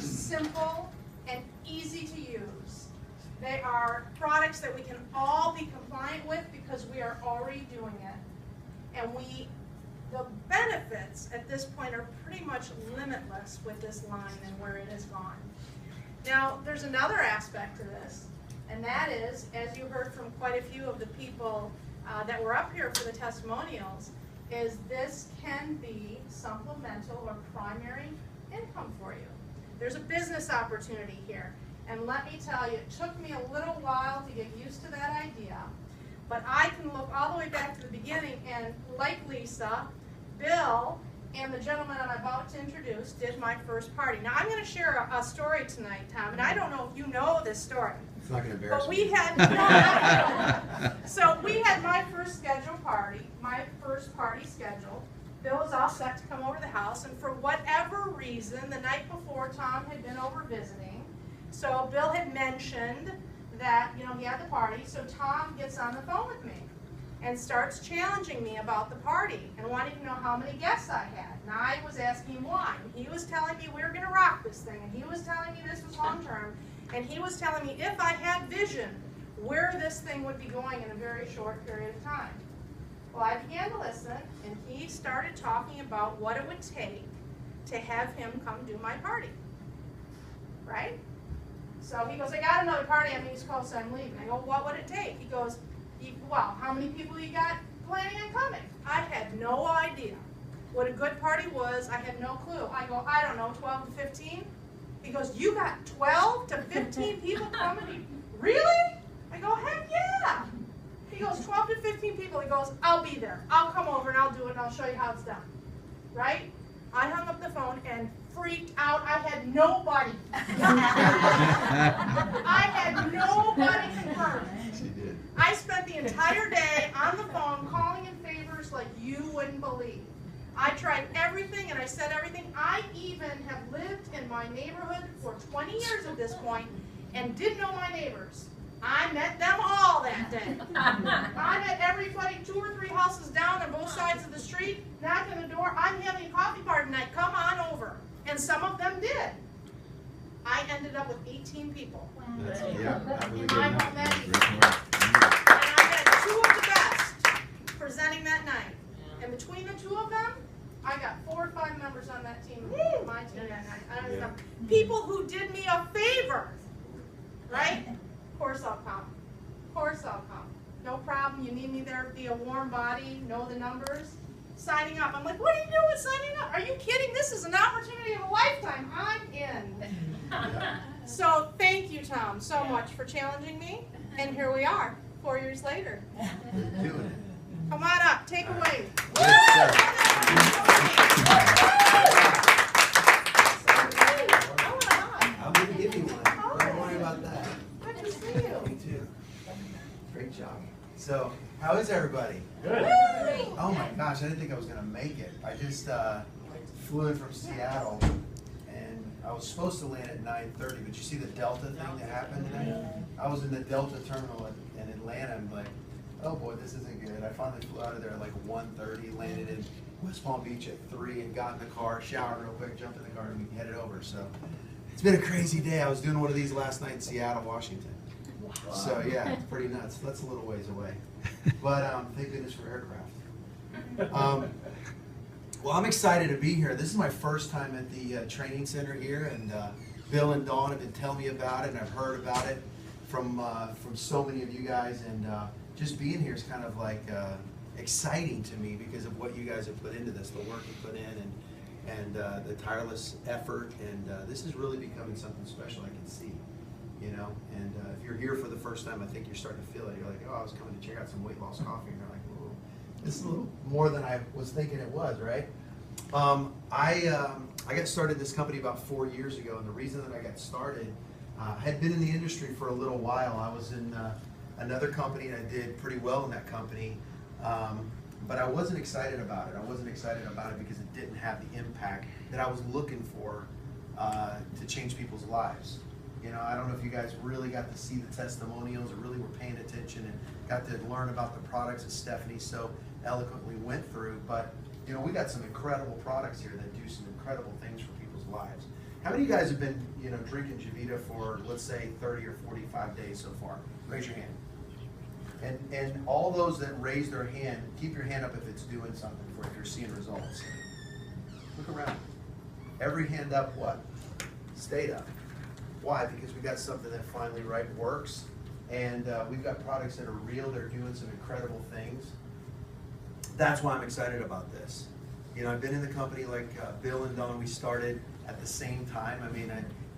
simple and easy to use. They are products that we can all be compliant with because we are already doing it. And the benefits at this point are pretty much limitless with this line and where it has gone. Now, there's another aspect to this, and that is, as you heard from quite a few of the people that were up here for the testimonials, is this can be supplemental or primary income for you. There's a business opportunity here. And let me tell you, it took me a little while to get used to that idea. But I can look all the way back to the beginning, and like Lisa, Bill, and the gentleman I'm about to introduce did my first party. Now, I'm going to share a story tonight, Tom, and I don't know if you know this story. It's not going to embarrass but me. we had, so we had my first scheduled party, my first party scheduled. Bill was all set to come over to the house, and for whatever reason, the night before, Tom had been over visiting. So Bill had mentioned that, you know, he had the party, so Tom gets on the phone with me and starts challenging me about the party and wanting to know how many guests I had. And I was asking him why. He was telling me we were going to rock this thing, and he was telling me this was long term, and he was telling me if I had vision, where this thing would be going in a very short period of time. Well, I began to listen, and he started talking about what it would take to have him come do my party. Right? So he goes, I got another party on the East Coast, I'm leaving. I go, what would it take? He goes, well, how many people you got planning on coming? I had no idea what a good party was. I had no clue. I go, I don't know, 12 to 15? He goes, you got 12 to 15 people coming? Really? I go, heck yeah. He goes, 12 to 15 people. He goes, I'll be there. I'll come over and I'll do it and I'll show you how it's done. Right? I hung up the phone and freaked out. I had nobody. I had nobody confirmed. I spent the entire day on the phone calling in favors like you wouldn't believe. I tried everything and I said everything. I even have lived in my neighborhood for 20 years at this point and didn't know my neighbors. I met them all that day. I met everybody 2 or 3 houses down on both sides of the street, knocked on the door. I'm having a coffee party tonight. Come on over. And some of them did. I ended up with 18 people in my home that evening. And I had 2 of the best presenting that night. And between the 2 of them, I got 4 or 5 members on that team, my team that night. I don't know. People who did me a favor, right? Of course I'll come. Of course I'll come. No problem. You need me there, be a warm body, know the numbers. Signing up. I'm like, what are you doing signing up? Are you kidding? This is an opportunity of a lifetime. I'm in. So thank you, Tom, so much for challenging me. And here we are, 4 years later. Come on up. Take away. I'm going to give you one. Don't worry about that. Good to see you. Me too. Great job. So, how is everybody? Good. Oh my gosh, I didn't think I was going to make it. I just flew in from Seattle, and I was supposed to land at 9:30, but you see the Delta thing that happened today? I was in the Delta terminal in Atlanta. I'm like, oh boy, this isn't good. I finally flew out of there at like 1:30, landed in West Palm Beach at 3, and got in the car, showered real quick, jumped in the car, and we headed over. So it's been a crazy day. I was doing one of these last night in Seattle, Washington. Wow. So yeah, it's pretty nuts. That's a little ways away. But thank goodness for aircraft. Well, I'm excited to be here. This is my first time at the training center here, and Bill and Dawn have been telling me about it, and I've heard about it from so many of you guys, and just being here is kind of like exciting to me because of what you guys have put into this, the work you put in, and the tireless effort, and this is really becoming something special. I can see, you know. And if you're here for the first time, I think you're starting to feel it. You're like, oh, I was coming to check out some weight loss coffee, and you're like, whoa, this is a little more than I was thinking it was, right? I got started in this company about 4 years ago, and the reason that I got started, I had been in the industry for a little while. I was in another company, and I did pretty well in that company, but I wasn't excited about it. I wasn't excited about it because it didn't have the impact that I was looking for to change people's lives. You know, I don't know if you guys really got to see the testimonials or really were paying attention and got to learn about the products that Stephanie so eloquently went through, but you know, we got some incredible products here that do some incredible things for people's lives. How many of you guys have been, drinking Javita for, let's say, 30 or 45 days so far? Raise your hand. And all those that raise their hand, keep your hand up if it's doing something for you, if you're seeing results. Look around. Every hand up, what? Stayed up. Why? Because we got something that finally works, and we've got products that are real. They're doing some incredible things. That's why I'm excited about this. I've been in the company like Bill and Don. We started at the same time. I mean,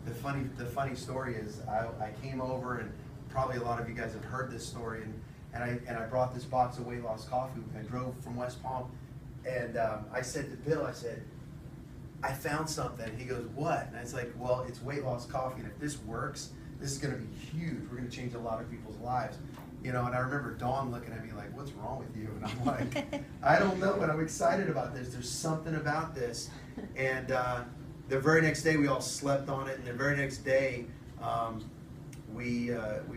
the funny story is I came over, and probably a lot of you guys have heard this story, and I brought this box of weight loss coffee. I drove from West Palm, and I said to Bill, I said, I found something. He goes, what? And I was like, well, it's weight loss coffee, and if this works, this is going to be huge. We're going to change a lot of people's lives. And I remember Dawn looking at me like, what's wrong with you? And I'm like, I don't know, but I'm excited about this. There's something about this. And the very next day, we all slept on it. And the very next day, we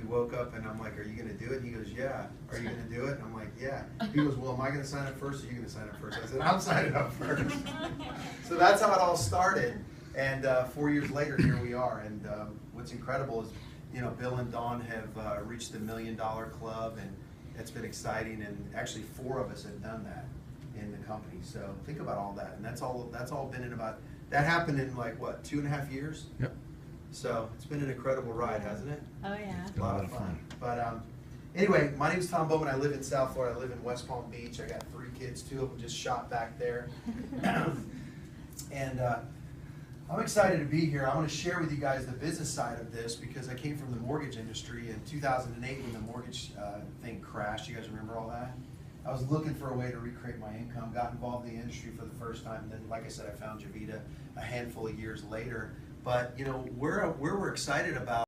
woke up, and I'm like, are you going to do it? And he goes, yeah. Are you going to do it? And I'm like, yeah. He goes, well, am I going to sign up first, or are you going to sign up first? I said, I'm signing up first. So that's how it all started. And 4 years later, here we are. And what's incredible is, Bill and Dawn have reached the $1 Million Club, and it's been exciting. And actually, 4 of us have done that in the company. So think about all that. And that's all been in about, that happened in like, what, 2.5 years? Yep. So it's been an incredible ride, hasn't it? Oh, yeah. A lot of fun. But anyway, my name is Tom Bowman. I live in South Florida. I live in West Palm Beach. I got 3 kids. 2 of them just shot back there. And I'm excited to be here. I want to share with you guys the business side of this because I came from the mortgage industry in 2008 when the mortgage thing crashed. You guys remember all that? I was looking for a way to recreate my income, got involved in the industry for the first time, and then, like I said, I found Javita a handful of years later. But, where we're excited about